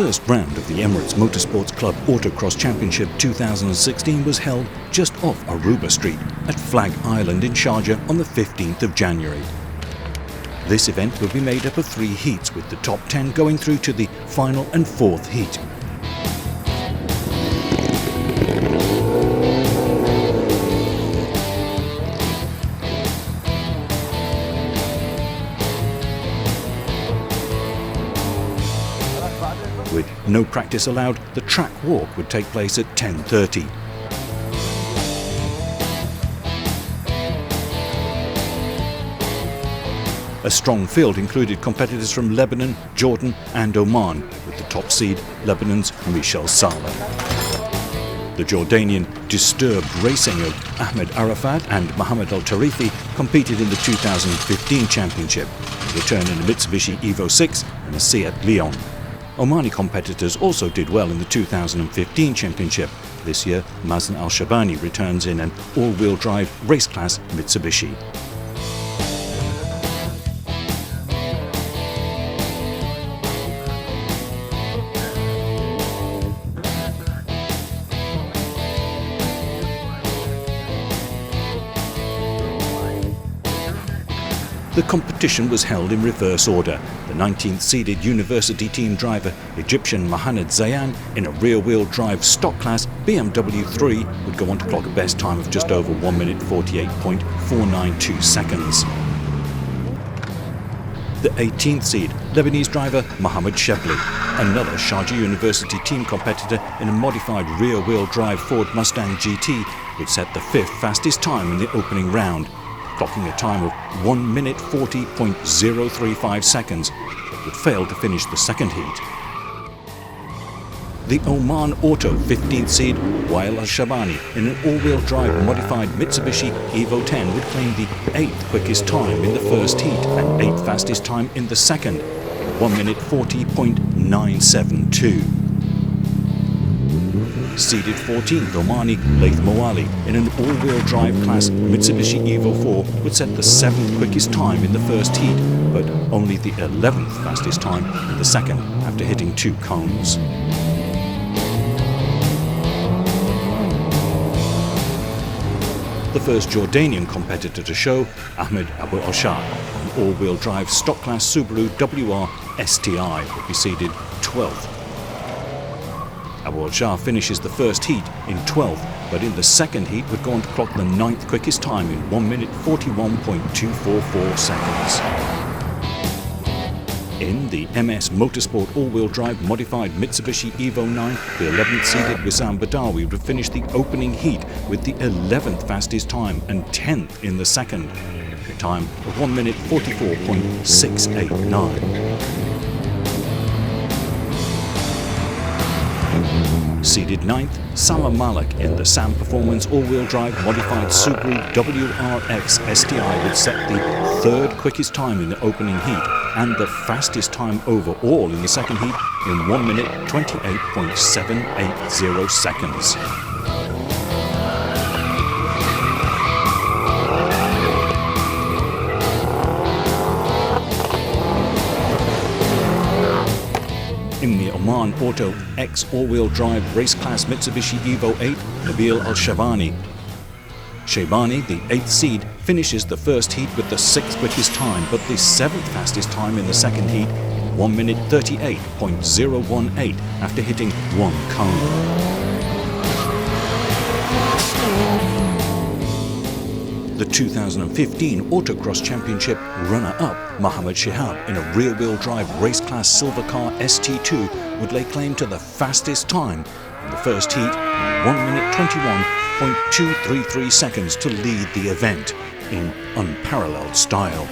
first round of the Emirates Motorsports Club Autocross Championship 2016 was held just off Aruba Street at Flag Island in Sharjah on the 15th of January. This event will be made up of 3 heats, with the top 10 going through to the final and 4th heat. With no practice allowed, the track walk would take place at 10:30. A strong field included competitors from Lebanon, Jordan and Oman, with the top seed Lebanon's Michel Saleh. The Jordanian disturbed racing of Ahmed Arafat and Mohamed Al Tarifi competed in the 2015 championship, return in a Mitsubishi Evo 6 and a Seat Leon. Omani competitors also did well in the 2015 championship. This year, Mazen Al-Shabani returns in an all-wheel drive race class Mitsubishi. The competition was held in reverse order. The 19th seeded university team driver, Egyptian Mohamed Zayan, in a rear-wheel drive stock class BMW 3 would go on to clock a best time of just over 1 minute 48.492 seconds. The 18th seed, Lebanese driver Mohamed Shebli, another Sharjah University team competitor in a modified rear-wheel drive Ford Mustang GT, would set the 5th fastest time in the opening round, clocking a time of 1 minute 40.035 seconds, but would fail to finish the second heat. The Oman Auto 15th seed, Wael Al-Shabani, in an all-wheel drive modified Mitsubishi Evo 10 would claim the 8th quickest time in the first heat and 8th fastest time in the second, 1 minute 40.972. Seeded 14th Omani Laith Moali in an all-wheel drive class Mitsubishi Evo 4 would set the 7th quickest time in the first heat, but only the 11th fastest time in the second after hitting 2 cones. The first Jordanian competitor to show, Ahmed Abu Al-Shah, an all-wheel drive stock class Subaru WR STI, would be seeded 12th. Abu Al-Shah finishes the first heat in 12th, but in the second heat would go on to clock the 9th quickest time in 1 minute 41.244 seconds. In the MS Motorsport all-wheel drive modified Mitsubishi Evo 9, the 11th seeded Wissam Badawi would finish the opening heat with the 11th fastest time and 10th in the second, a time of 1 minute 44.689. Seeded 9th, Salah Malik in the Sam Performance all-wheel drive modified Subaru WRX STI would set the 3rd quickest time in the opening heat and the fastest time overall in the second heat in 1 minute 28.780 seconds. In the Oman Auto X all-wheel drive race class Mitsubishi Evo 8, Nabil Al-Shabani. Shaybani, the 8th seed, finishes the first heat with the 6th quickest time, but the 7th fastest time in the second heat, 1 minute 38.018 after hitting 1 cone. The 2015 Autocross Championship runner-up, Mohammed Shihab, in a rear-wheel drive race class silver car ST2 would lay claim to the fastest time in the first heat, 1 minute 21.233 seconds to lead the event in unparalleled style.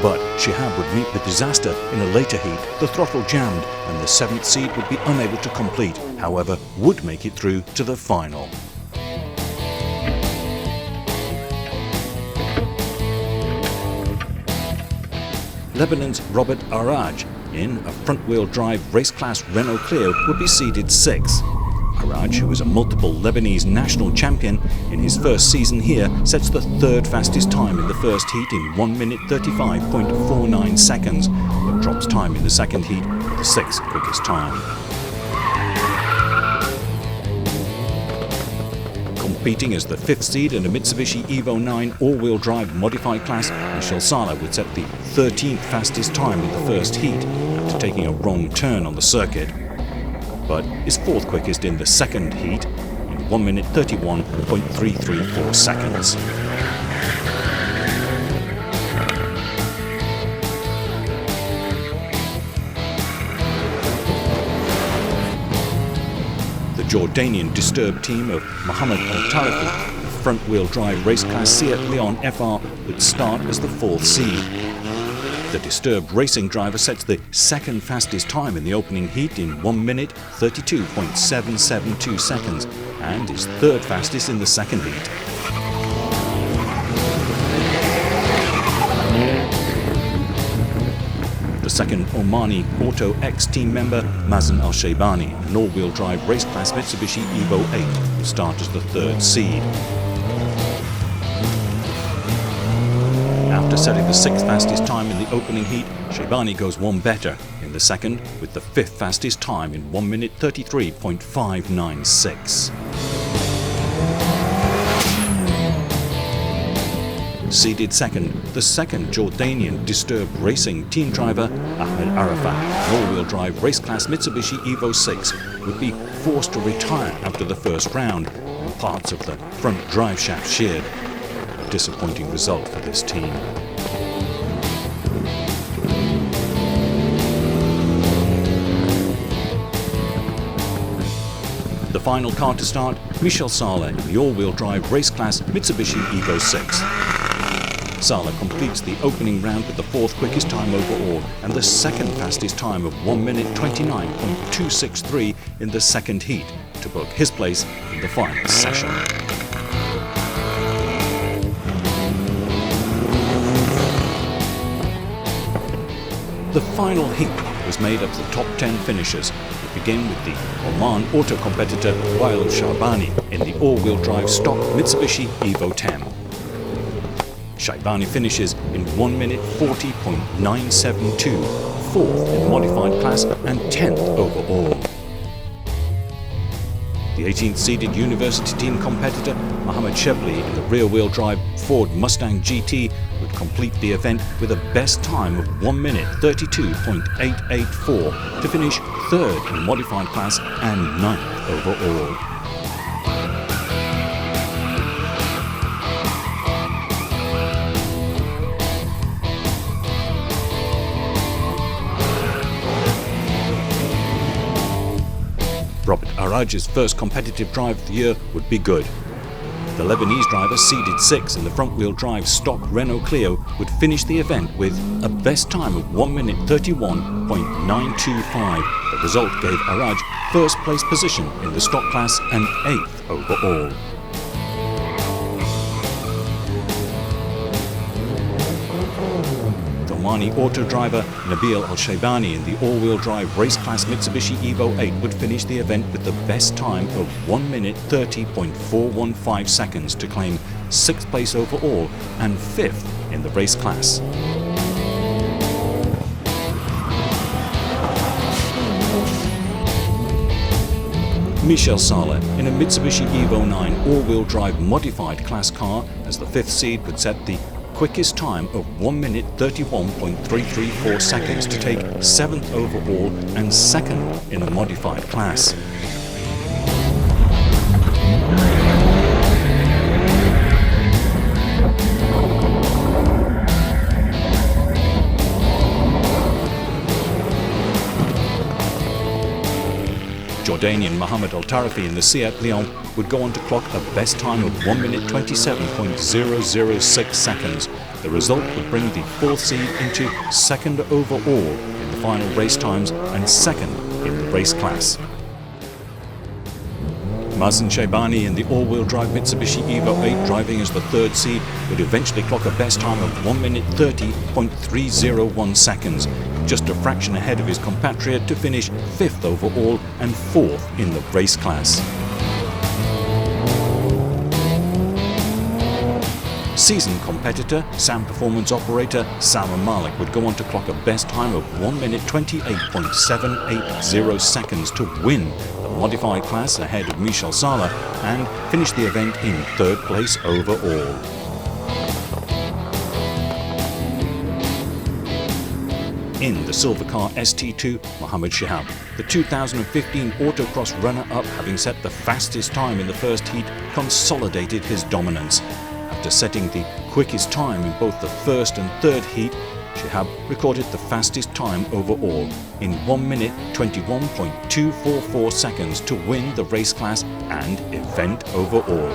But Shihab would meet with disaster in a later heat. The throttle jammed and the 7th seed would be unable to complete, however, would make it through to the final. Lebanon's Robert Araj, in a front-wheel drive race class Renault Clio would be seeded 6th. Araj, who is a multiple Lebanese national champion in his first season here, sets the 3rd fastest time in the first heat in 1 minute 35.49 seconds, but drops time in the second heat to the 6th quickest time. Competing as the 5th seed in a Mitsubishi Evo 9 all-wheel drive modified class, Michel Sala would set the 13th fastest time in the first heat after taking a wrong turn on the circuit, but is 4th quickest in the second heat in 1 minute 31.334 seconds. The Jordanian disturbed team of Mohammed Al-Tarafi, the front-wheel drive race class Seat Leon FR, would start as the 4th seed. The disturbed racing driver sets the 2nd fastest time in the opening heat in 1 minute 32.772 seconds and is 3rd fastest in the second heat. The second Omani Auto X team member, Mazen Al-Shaybani, an all-wheel drive race class Mitsubishi Evo 8, will start as the 3rd seed. After setting the 6th fastest time in the opening heat, Shaybani goes one better in the second with the 5th fastest time in 1 minute 33.596. Seeded second, the second Jordanian disturbed racing team driver, Ahmed Arafat, an all-wheel drive race class Mitsubishi Evo 6, would be forced to retire after the first round and parts of the front drive shaft sheared. A disappointing result for this team. The final car to start, Michel Sala in the all-wheel drive race class Mitsubishi Evo 6. Sala completes the opening round with the 4th quickest time overall and the 2nd fastest time of 1 minute 29.263 in the second heat to book his place in the final session. The final heat was made up of the top 10 finishers. We begin with the Oman auto competitor Wael Sharbani in the all-wheel drive stock Mitsubishi Evo 10. Shaybani finishes in 1 minute 40.972, 4th in the modified class and 10th overall. The 18th seeded university team competitor Mohammed Shebli in the rear-wheel drive Ford Mustang GT would complete the event with a best time of 1 minute 32.884 to finish 3rd in the modified class and 9th overall. Robert Araj's first competitive drive of the year would be good. The Lebanese driver, seeded 6th in the front-wheel drive stock Renault Clio, would finish the event with a best time of 1 minute 31.925. The result gave Araj first place position in the stock class and 8th overall. Omani auto driver Nabil Al-Shaybani in the all-wheel drive race class Mitsubishi Evo 8 would finish the event with the best time of 1 minute 30.415 seconds to claim 6th place overall and 5th in the race class. Michel Sala in a Mitsubishi Evo 9 all-wheel drive modified class car as the 5th seed would set the quickest time of 1 minute 31.334 seconds to take 7th overall and 2nd in a modified class. Jordanian Mohammed Al-Tarafi in the Seat Leon would go on to clock a best time of 1 minute 27.006 seconds. The result would bring the 4th seed into 2nd overall in the final race times and 2nd in the race class. Mazen Shaybani in the all-wheel drive Mitsubishi Evo 8 driving as the 3rd seed would eventually clock a best time of 1 minute 30.301 seconds. just a fraction ahead of his compatriot to finish 5th overall and 4th in the race class. Seasoned competitor, SAM Performance operator Salma Malik would go on to clock a best time of 1 minute 28.780 seconds to win the modified class ahead of Michel Sala and finish the event in 3rd place overall. In the silver car ST2, Mohammed Shihab, the 2015 autocross runner-up, having set the fastest time in the first heat, consolidated his dominance. After setting the quickest time in both the first and third heat, Shihab recorded the fastest time overall in 1 minute 21.244 seconds to win the race class and event overall.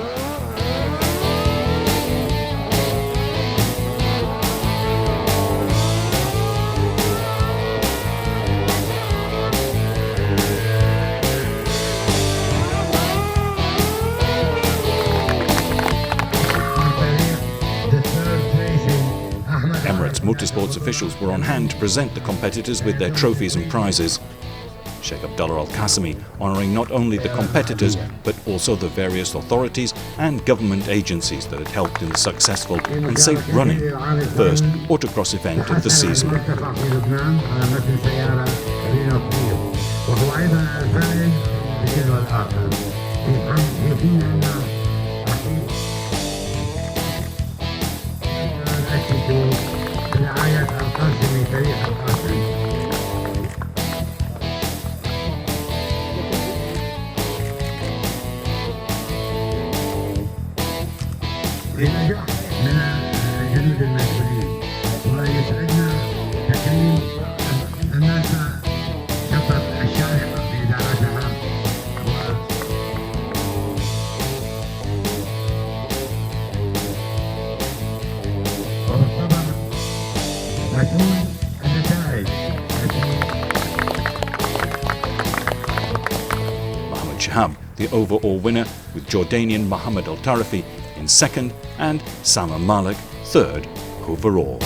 Emirates Motorsports officials were on hand to present the competitors with their trophies and prizes. Sheikh Abdullah Al Qasimi honouring not only the competitors but also the various authorities and government agencies that had helped in the successful and safe running of the first autocross event of the season. بنجاح من جنود المسؤولين ويسعدنا تكريم الناس شطط الشارقة بإدارتها وبالطبع تكون النتائج. Mohammed Shihab, the overall winner, with Jordanian Mohammed Al Tarafi in second and Salma Malik third overall.